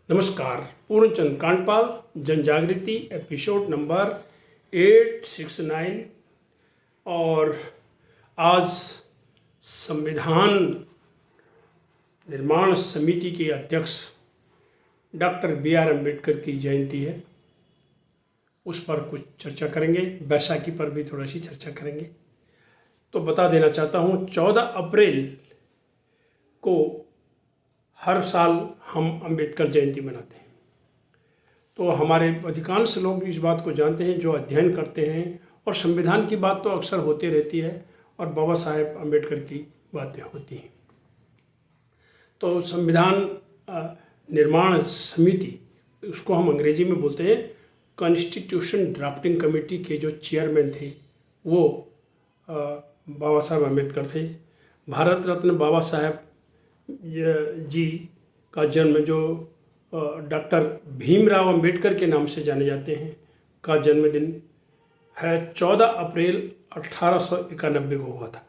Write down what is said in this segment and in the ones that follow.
नमस्कार। पूर्णचंद कांडपाल, जन जागृति एपिसोड नंबर 869। और आज संविधान निर्माण समिति के अध्यक्ष डॉक्टर B.R. अम्बेडकर की जयंती है। उस पर कुछ चर्चा करेंगे, बैसाखी पर भी थोड़ा सी चर्चा करेंगे। तो बता देना चाहता हूँ, 14 अप्रैल को हर साल हम अम्बेडकर जयंती मनाते हैं। तो हमारे अधिकांश लोग इस बात को जानते हैं जो अध्ययन करते हैं, और संविधान की बात तो अक्सर होती रहती है और बाबा साहेब अम्बेडकर की बातें होती हैं। तो संविधान निर्माण समिति, उसको हम अंग्रेजी में बोलते हैं कॉन्स्टिट्यूशन ड्राफ्टिंग कमेटी के जो चेयरमैन थे वो बाबा साहेब अम्बेडकर थे। भारत रत्न बाबा साहेब जी का जन्म, जो डॉक्टर भीमराव अंबेडकर के नाम से जाने जाते हैं, का जन्मदिन है 14 अप्रैल 1891 को हुआ था।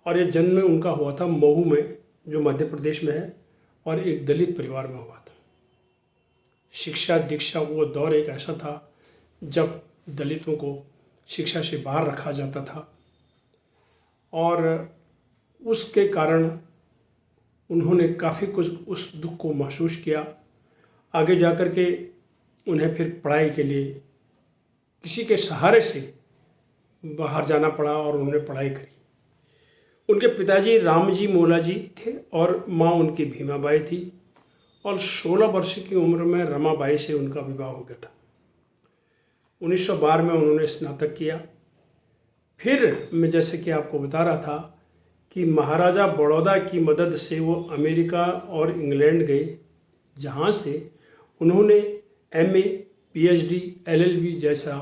और ये जन्म उनका हुआ था महू में, जो मध्य प्रदेश में है, और एक दलित परिवार में हुआ था। शिक्षा दीक्षा वो दौर एक ऐसा था जब दलितों को शिक्षा से बाहर रखा जाता था, और उसके कारण उन्होंने काफ़ी कुछ उस दुख को महसूस किया। आगे जाकर के उन्हें फिर पढ़ाई के लिए किसी के सहारे से बाहर जाना पड़ा और उन्होंने पढ़ाई करी। उनके पिताजी रामजी मोलाजी थे और माँ उनकी भीमाबाई थी, और 16 वर्ष की उम्र में रमाबाई से उनका विवाह हो गया था। 1912 में उन्होंने स्नातक किया। फिर मैं जैसे कि आपको बता रहा था कि महाराजा बड़ौदा की मदद से वो अमेरिका और इंग्लैंड गए, जहाँ से उन्होंने MA, PhD, LLB जैसा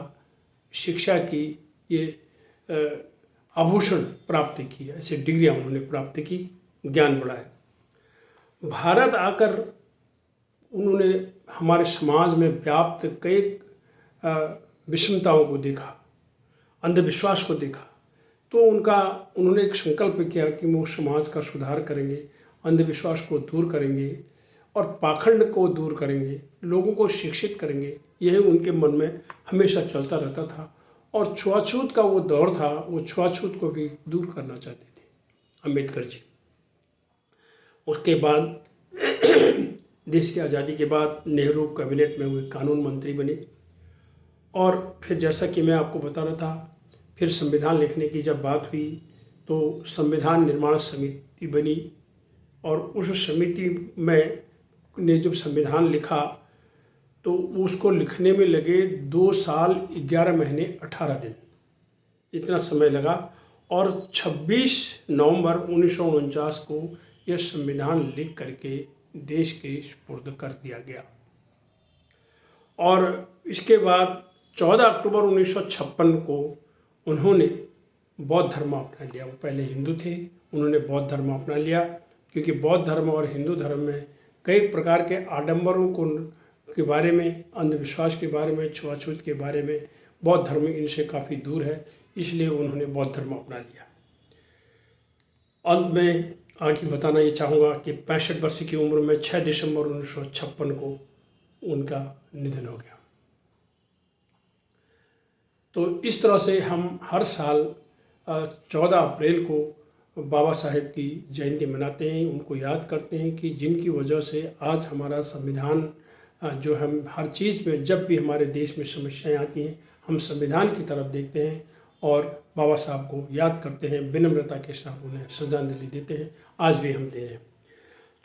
शिक्षा की ये आभूषण प्राप्त की, ऐसे डिग्रियाँ उन्होंने प्राप्त की, ज्ञान बढ़ाया। भारत आकर उन्होंने हमारे समाज में व्याप्त कई विषमताओं को देखा, अंधविश्वास को देखा। तो उन्होंने एक संकल्प किया कि वो समाज का सुधार करेंगे, अंधविश्वास को दूर करेंगे और पाखंड को दूर करेंगे, लोगों को शिक्षित करेंगे। यही उनके मन में हमेशा चलता रहता था। और छुआछूत का वो दौर था, वो छुआछूत को भी दूर करना चाहते थे अम्बेडकर जी। उसके बाद देश की आज़ादी के बाद नेहरू कैबिनेट में हुए कानून मंत्री बने, और फिर जैसा कि मैं आपको बता रहा था, फिर संविधान लिखने की जब बात हुई तो संविधान निर्माण समिति बनी, और उस समिति में ने जब संविधान लिखा तो उसको लिखने में लगे 2 साल 11 महीने 18 दिन, इतना समय लगा। और 26 नवंबर 1949 को यह संविधान लिख करके देश के सुपुर्द कर दिया गया। और इसके बाद 14 अक्टूबर 1956 को उन्होंने बौद्ध धर्म अपना लिया। वो पहले हिंदू थे, उन्होंने बौद्ध धर्म अपना लिया, क्योंकि बौद्ध धर्म और हिंदू धर्म में कई प्रकार के आडंबरों के बारे में, अंधविश्वास के बारे में, छुआछूत के बारे में बौद्ध धर्म इनसे काफ़ी दूर है, इसलिए उन्होंने बौद्ध धर्म अपना लिया। अंत में आगे बताना ये चाहूँगा कि 65 वर्ष की उम्र में 6 दिसंबर 1956 को उनका निधन हो गया। तो इस तरह से हम हर साल 14 अप्रैल को बाबा साहेब की जयंती मनाते हैं, उनको याद करते हैं कि जिनकी वजह से आज हमारा संविधान जो हम हर चीज़ में, जब भी हमारे देश में समस्याएं आती हैं, हम संविधान की तरफ देखते हैं और बाबा साहब को याद करते हैं, विनम्रता के साथ उन्हें श्रद्धांजलि देते हैं। आज भी हम दे रहे हैं।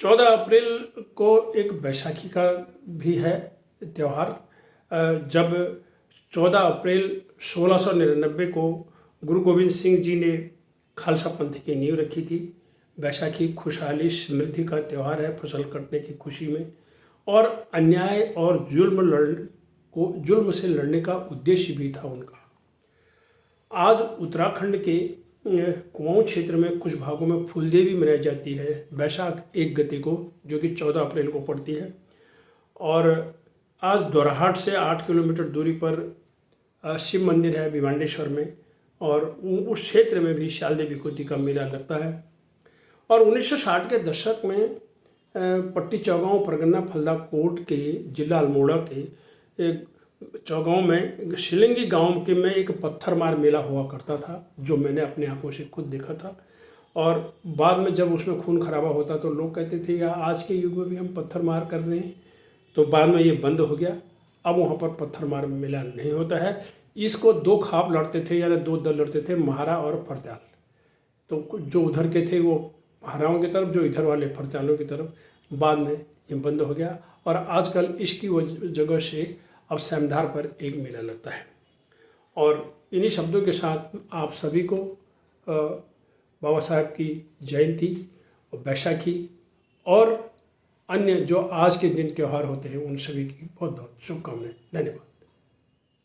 14 अप्रैल को एक बैसाखी का भी है त्यौहार। जब 14 अप्रैल 1699 को गुरु गोविंद सिंह जी ने खालसा पंथ की नींव रखी थी। बैसाखी खुशहाली समृद्धि का त्यौहार है, फसल कटने की खुशी में, और अन्याय और जुल्म से लड़ने का उद्देश्य भी था उनका। आज उत्तराखंड के कुमाऊं क्षेत्र में कुछ भागों में फूलदेवी मनाई जाती है बैसाख 1 गते को, जो कि 14 अप्रैल को पड़ती है। और आज दोराहाट से 8 किलोमीटर दूरी पर शिव मंदिर है भिवांडेश्वर में, और उस क्षेत्र में भी शारदीय विभूति का मेला लगता है। और 1960 के दशक में पट्टी चौगांव परगना फलदा कोट के जिला अल्मोड़ा के एक चौगांव में शिलिंगी गांव के में एक पत्थर मार मेला हुआ करता था, जो मैंने अपनी आंखों से खुद देखा था। और बाद में जब उसमें खून खराबा होता तो लोग कहते थे यार आज के युग में भी हम पत्थर मार कर रहे हैं। तो बाद में ये बंद हो गया, अब वहाँ पर पत्थर मार मेला नहीं होता है। इसको दो खाप लड़ते थे, यानी दो दल लड़ते थे, महारा और फरत्याल। तो जो उधर के थे वो महाराओं की तरफ, जो इधर वाले फरत्यालों की तरफ। बाद में ये बंद हो गया और आजकल इसकी जगह से अब सैमधार पर एक मेला लगता है। और इन्हीं शब्दों के साथ आप सभी को बाबा साहब की जयंती और बैसाखी और अन्य जो आज के दिन त्यौहार होते हैं उन सभी की बहुत बहुत शुभकामनाएं। धन्यवाद।